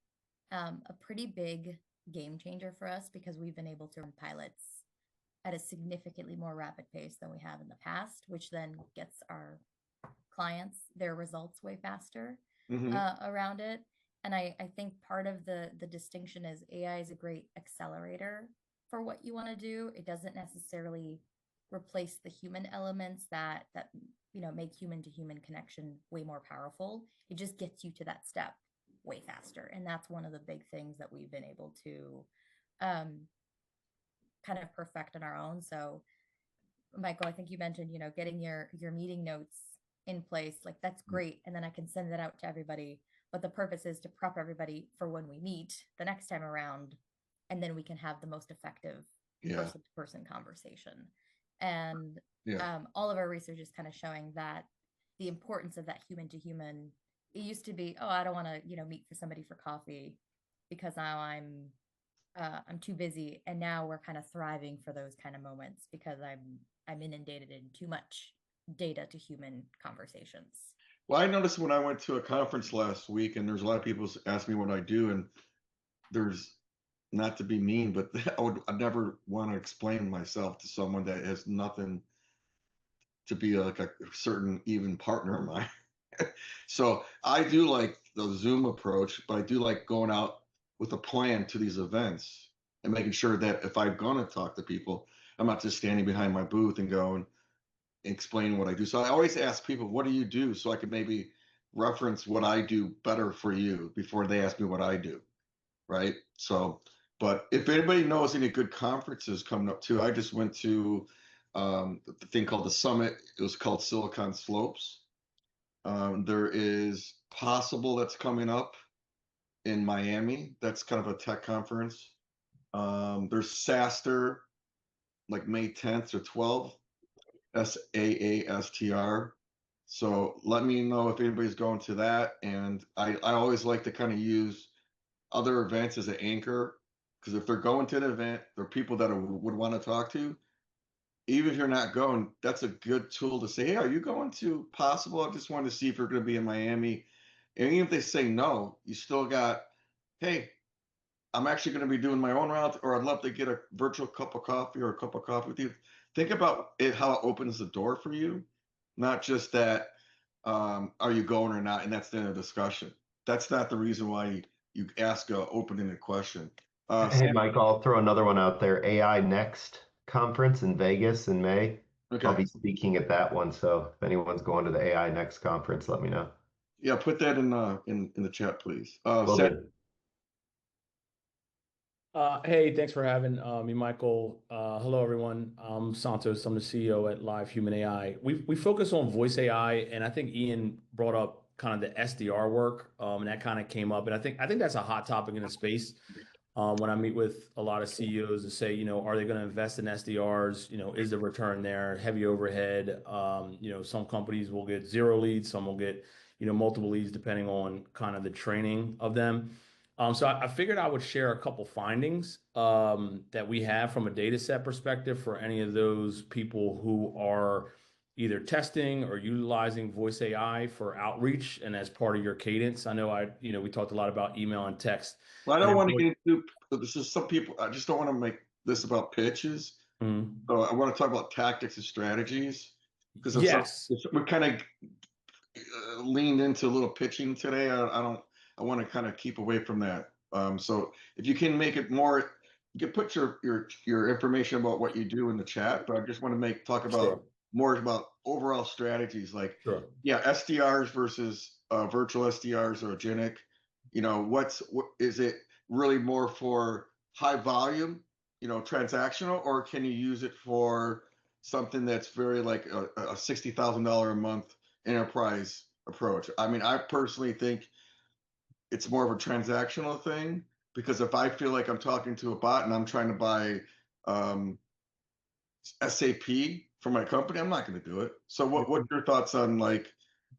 a pretty big game changer for us because we've been able to run pilots at a significantly more rapid pace than we have in the past, which then gets our clients their results way faster around it. And I think part of the distinction is AI is a great accelerator for what you want to do. It doesn't necessarily replace the human elements that make human to human connection way more powerful. It just gets you to that step way faster. And that's one of the big things that we've been able to kind of perfect on our own. So Michael, I think you mentioned, getting your meeting notes in place, like that's great. And then I can send that out to everybody. But the purpose is to prep everybody for when we meet the next time around. And then we can have the most effective person-to-person conversation. And all of our research is kind of showing that the importance of that human to human, it used to be, oh, I don't want to, meet for somebody for coffee because now I'm too busy. And now we're kind of thriving for those kind of moments because I'm inundated in too much data to human conversations. Well, I noticed when I went to a conference last week and there's a lot of people ask me what I do, and there's, not to be mean, but I'd never want to explain myself to someone that has nothing to be like a certain even partner of mine. So I do like the Zoom approach, but I do like going out with a plan to these events and making sure that if I'm going to talk to people, I'm not just standing behind my booth and going and explaining what I do. So I always ask people, what do you do? So I could maybe reference what I do better for you before they ask me what I do. Right. So, but if anybody knows any good conferences coming up too, I just went to the thing called the Summit. It was called Silicon Slopes. There is Possible that's coming up in Miami. That's kind of a tech conference. There's SaaStr, like May 10th or 12th, SAASTR. So let me know if anybody's going to that. And I always like to kind of use other events as an anchor, because if they're going to an event, there are people that would want to talk to. Even if you're not going, that's a good tool to say, hey, are you going to Possible? I just wanted to see if you're going to be in Miami. And even if they say no, you still got, hey, I'm actually going to be doing my own route, or I'd love to get a virtual cup of coffee or a cup of coffee with you. Think about it, how it opens the door for you, not just that, are you going or not? And that's the end of the discussion. That's not the reason why you ask a opening a question. Hey, Mike, I'll throw another one out there. AI Next conference in Vegas in May. I'll be speaking at that one. So if anyone's going to the AI Next conference, let me know. Yeah, put that in the chat, please. Hey, thanks for having me, Michael. Hello, everyone. I'm Santos. I'm the CEO at Live Human AI. We focus on voice AI, and I think Ian brought up kind of the SDR work, and that kind of came up. And I think that's a hot topic in the space. When I meet with a lot of CEOs to say, are they going to invest in SDRs? Is the return there? Heavy overhead. Some companies will get 0 leads, some will get, multiple leads depending on kind of the training of them. So I figured I would share a couple findings that we have from a data set perspective for any of those people who are, either testing or utilizing voice AI for outreach and as part of your cadence? I know we talked a lot about email and text. Well, I don't want to get into this. Is some people. I just don't want to make this about pitches. Mm-hmm. So I want to talk about tactics and strategies because yes, we kind of leaned into a little pitching today. I want to kind of keep away from that. So if you can make it more, you can put your information about what you do in the chat. But I just want to talk about more about overall strategies, like SDRs versus virtual SDRs or agentic. What is it really more for high volume, transactional, or can you use it for something that's very like a $60,000 a month enterprise approach? I mean, I personally think it's more of a transactional thing, because if I feel like I'm talking to a bot and I'm trying to buy SAP for my company, I'm not going to do it. So what's your thoughts on like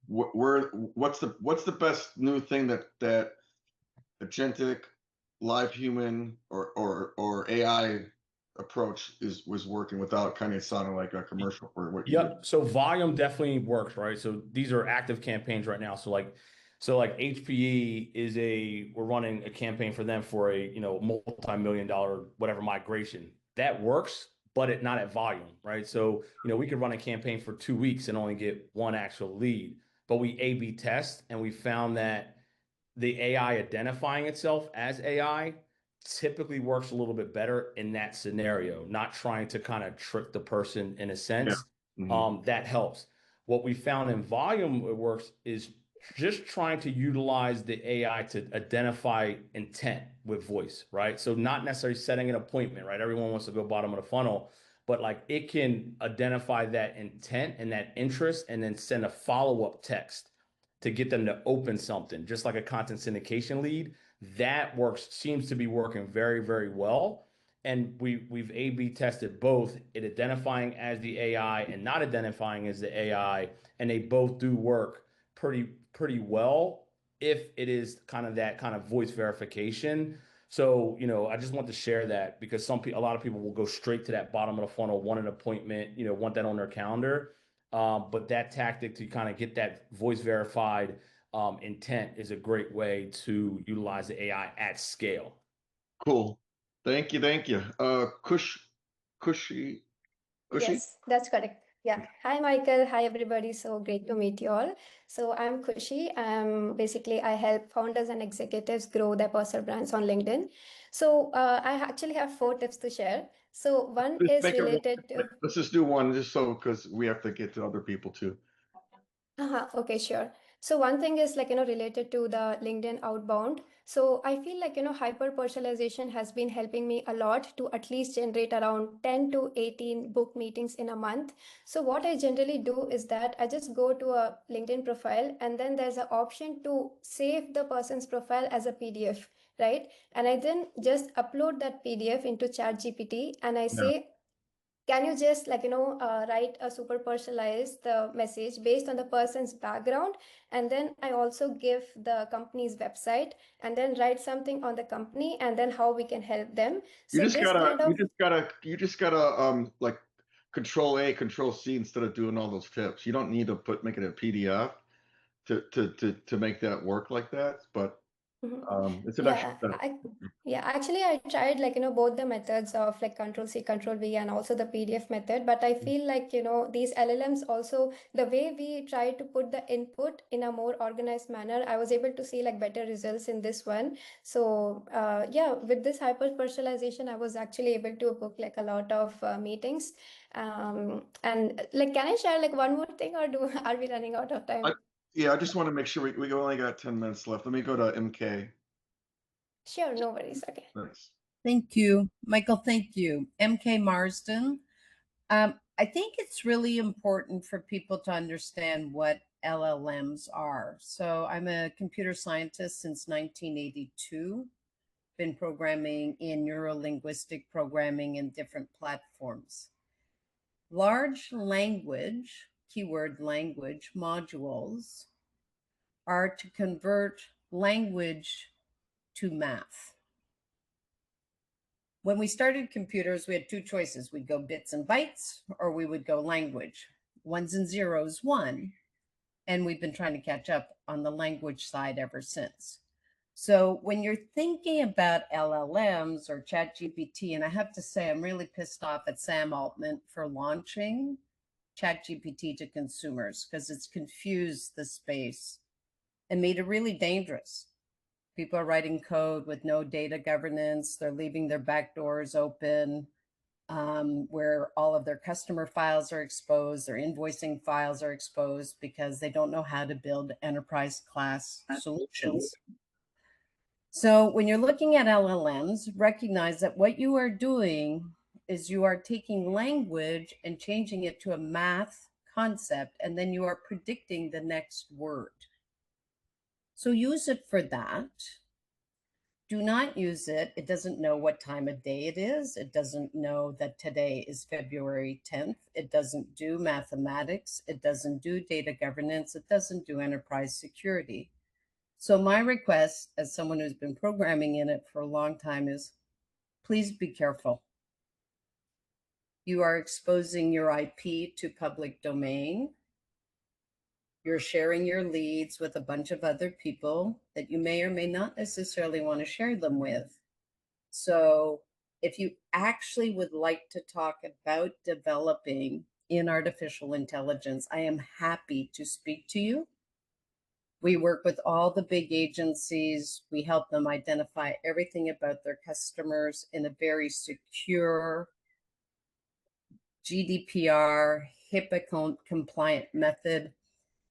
what's the best new thing that agentic, live human, or AI approach was working without kind of sounding like a commercial for what you do? So volume definitely works, right? So these are active campaigns right now. So like HPE we're running a campaign for them for a multi-million-dollar whatever migration. That works, but not at volume, right? So we could run a campaign for 2 weeks and only get one actual lead, but we A/B test and we found that the AI identifying itself as AI typically works a little bit better in that scenario, not trying to kind of trick the person in a sense. Yeah. Mm-hmm. That helps. What we found in volume it works is just trying to utilize the AI to identify intent with voice, right? So not necessarily setting an appointment, right? Everyone wants to go bottom of the funnel, but like it can identify that intent and that interest and then send a follow-up text to get them to open something, just like a content syndication lead. That seems to be working very, very well. And we've A/B tested both it identifying as the AI and not identifying as the AI, and they both do work pretty well if it is kind of that kind of voice verification. So, I just want to share that because a lot of people will go straight to that bottom of the funnel, want an appointment, want that on their calendar. But that tactic to kind of get that voice verified intent is a great way to utilize the AI at scale. Cool. Thank you. Cushy. Yes, that's correct. Yeah. Hi, Michael. Hi, everybody. So great to meet you all. So I'm Kushi. Basically, I help founders and executives grow their personal brands on LinkedIn. So I actually have 4 tips to share. So one is related to... Let's just do one because we have to get to other people too. Okay, sure. So one thing is related to the LinkedIn outbound. So I feel like, hyper personalization has been helping me a lot to at least generate around 10 to 18 book meetings in a month. So what I generally do is that I just go to a LinkedIn profile and then there's an option to save the person's profile as a PDF, right? And I then just upload that PDF into ChatGPT and I say, can you just write a super personalized message based on the person's background, and then I also give the company's website and then write something on the company and then how we can help them. So you just gotta like Control A, Control C instead of doing all those tips. You don't need to make it a PDF to make that work like that, but it's an extra step. Actually I tried both the methods of Control C, Control V and also the PDF method, but I feel like these LLMs also, the way we try to put the input in a more organized manner, I was able to see better results in this one. So with this hyper personalization I was actually able to book a lot of meetings, and can I share one more thing, or are we running out of time? I just want to make sure we only got 10 minutes left. Let me go to MK. Sure, no worries. Okay. Thanks. Thank you, Michael. Thank you. MK Marsden. I think it's really important for people to understand what LLMs are. So I'm a computer scientist since 1982, been programming in neuro-linguistic programming in different platforms. Large language, keyword language modules are to convert language to math. When we started computers, we had 2 choices. We'd go bits and bytes, or we would go language. ones and zeros won. And we've been trying to catch up on the language side ever since. So when you're thinking about LLMs or ChatGPT, and I have to say, I'm really pissed off at Sam Altman for launching ChatGPT to consumers because it's confused the space and made it really dangerous. People are writing code with no data governance. They're leaving their back doors open, where all of their customer files are exposed, their invoicing files are exposed because they don't know how to build enterprise class solutions. So when you're looking at LLMs, recognize that what you are doing is you are taking language and changing it to a math concept, and then you are predicting the next word. So use it for that. Do not use it. It doesn't know what time of day it is. It doesn't know that today is February 10th. It doesn't do mathematics. It doesn't do data governance. It doesn't do enterprise security. So my request as someone who's been programming in it for a long time is please be careful. You are exposing your IP to public domain. You're sharing your leads with a bunch of other people that you may or may not necessarily want to share them with. So if you actually would like to talk about developing in artificial intelligence, I am happy to speak to you. We work with all the big agencies. We help them identify everything about their customers in a very secure, GDPR, HIPAA compliant method.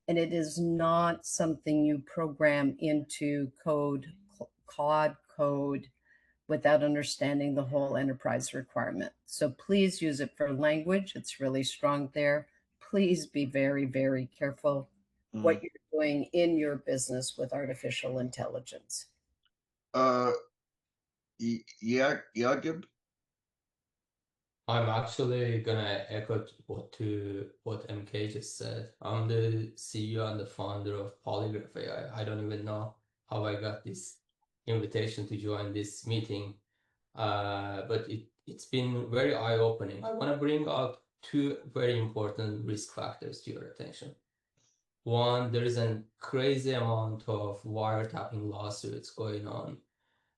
And it is not something you program into code, Claude code, without understanding the whole enterprise requirement. So please use it for language. It's really strong there. Please be very, very careful what you're doing in your business with artificial intelligence. Yeah, Gib. I'm actually gonna echo what MK just said. I'm the CEO and the founder of Polygraph AI. I don't even know how I got this invitation to join this meeting, but it's been very eye-opening. I want to bring out two very important risk factors to your attention. One, there is a crazy amount of wiretapping lawsuits going on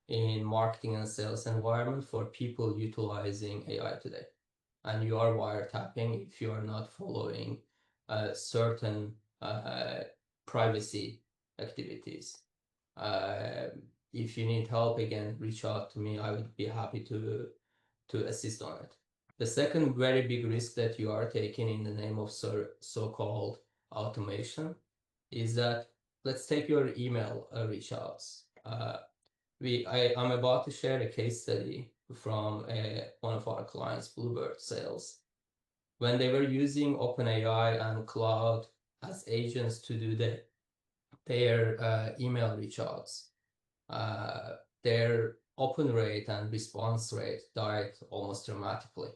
in marketing and sales environment for people utilizing AI today. And you are wiretapping if you are not following certain privacy activities. If you need help, again, reach out to me. I would be happy to assist on it. The second very big risk that you are taking in the name of so-called automation is that, let's take your email reach outs. I'm about to share a case study from one of our clients, Bluebird Sales. When they were using OpenAI and Cloud as agents to do their email reach outs, their open rate and response rate died almost dramatically.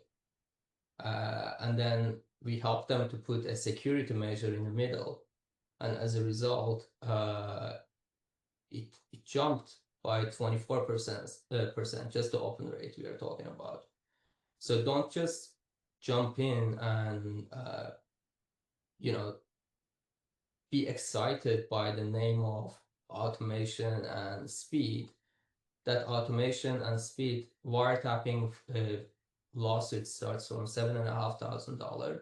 And then we helped them to put a security measure in the middle. And as a result, it jumped by 24%, just the open rate we are talking about. So don't just jump in and be excited by the name of automation and speed. That automation and speed, wiretapping lawsuit starts from $7,500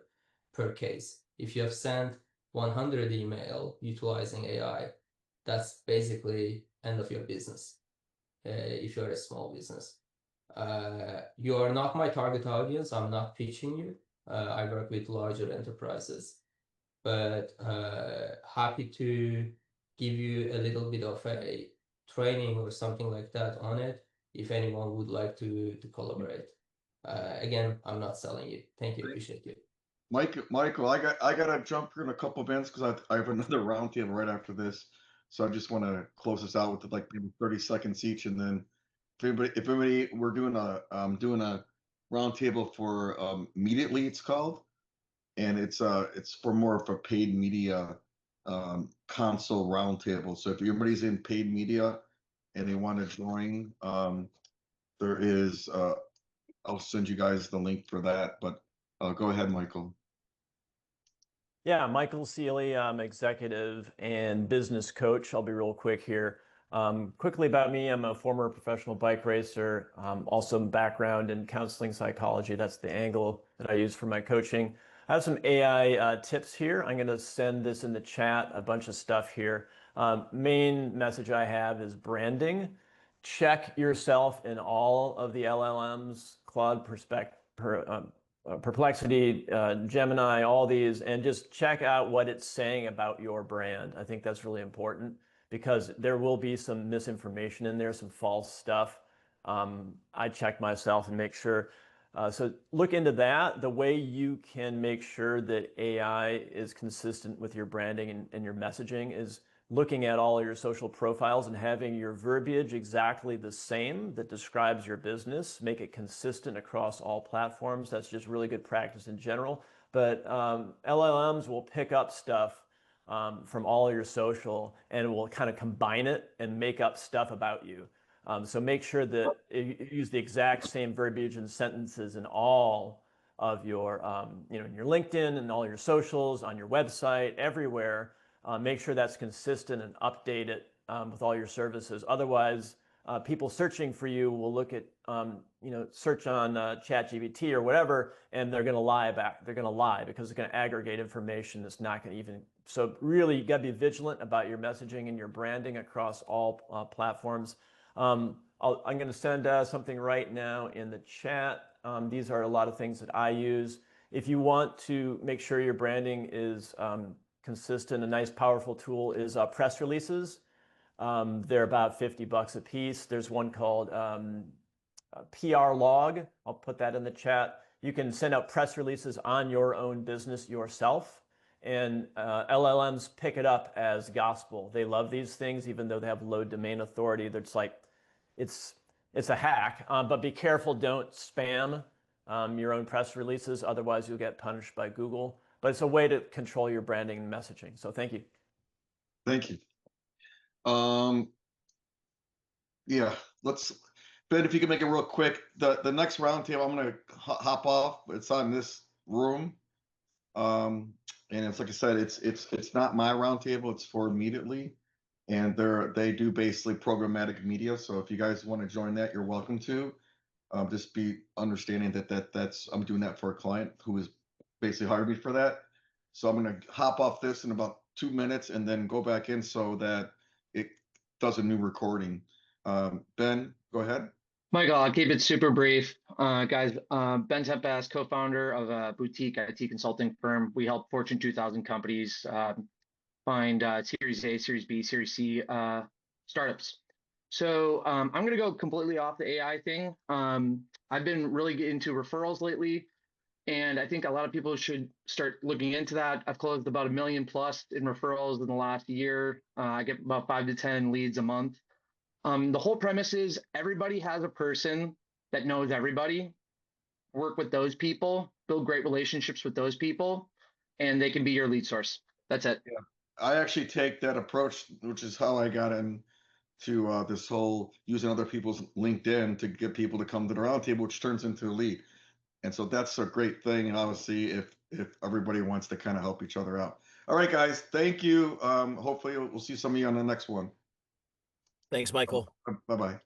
per case. If you have sent 100 email utilizing AI, that's basically end of your business if you're a small business. You are not my target audience. I'm not pitching you. I work with larger enterprises, but happy to give you a little bit of a training or something like that on it if anyone would like to collaborate. Again, I'm not selling you. Thank you. Appreciate you. Michael, I gotta jump in a couple minutes because I have another roundtable right after this. So I just want to close this out with like maybe 30 seconds each, and then if anybody, we're doing a roundtable for immediately it's called, and it's for more of a paid media console roundtable. So if everybody's in paid media and they want to join, there is I'll send you guys the link for that. But go ahead, Michael. Yeah, Michael Seeley. I'm executive and business coach. I'll be real quick here. Quickly about me, I'm a former professional bike racer, also background in counseling psychology. That's the angle that I use for my coaching. I have some AI tips here. I'm going to send this in the chat, a bunch of stuff here. Main message I have is branding. Check yourself in all of the LLMs, Claude, Perplexity, Gemini, all these, and just check out what it's saying about your brand. I think that's really important because there will be some misinformation in there, some false stuff. I check myself and make sure. So look into that. The way you can make sure that AI is consistent with your branding and your messaging is looking at all your social profiles and having your verbiage exactly the same that describes your business, make it consistent across all platforms. That's just really good practice in general. But LLMs will pick up stuff from all your social and will kind of combine it and make up stuff about you. So make sure that you use the exact same verbiage and sentences in all of your, in your LinkedIn and all your socials, on your website, everywhere. Make sure that's consistent and update it with all your services. Otherwise, people searching for you will look at, search on ChatGPT or whatever, and they're going to lie back. They're going to lie because it's going to aggregate information that's not going to even. So really, you got to be vigilant about your messaging and your branding across all platforms. I'm going to send something right now in the chat. These are a lot of things that I use. If you want to make sure your branding is consistent, a nice powerful tool is press releases. They're about $50 a piece. There's one called PR Log. I'll put that in the chat. You can send out press releases on your own business yourself, and LLMs pick it up as gospel. They love these things, even though they have low domain authority. It's like, it's a hack, but be careful, don't spam your own press releases. Otherwise, you'll get punished by Google. But it's a way to control your branding and messaging. So thank you. Thank you. Yeah, Ben, if you can make it real quick. The next roundtable, I'm going to hop off. It's on this room. And it's like I said, it's not my roundtable. It's for immediately. And they do basically programmatic media. So if you guys want to join that, you're welcome to. Just be understanding that's I'm doing that for a client who has basically hired me for that. So I'm going to hop off this in about 2 minutes and then go back in so that it does a new recording. Ben, go ahead. Michael, I'll keep it super brief. Guys, Ben Tempest, co-founder of a boutique IT consulting firm. We help Fortune 2000 companies find Series A, Series B, Series C startups. So I'm going to go completely off the AI thing. I've been really into referrals lately, and I think a lot of people should start looking into that. I've closed about $1 million+ in referrals in the last year. I get about 5 to 10 leads a month. The whole premise is everybody has a person that knows everybody. Work with those people, build great relationships with those people, and they can be your lead source. That's it. Yeah. I actually take that approach, which is how I got into this whole using other people's LinkedIn to get people to come to the roundtable, which turns into a lead. And so that's a great thing. And obviously, if everybody wants to kind of help each other out. All right, guys, thank you. Hopefully, we'll see some of you on the next one. Thanks, Michael. Bye-bye.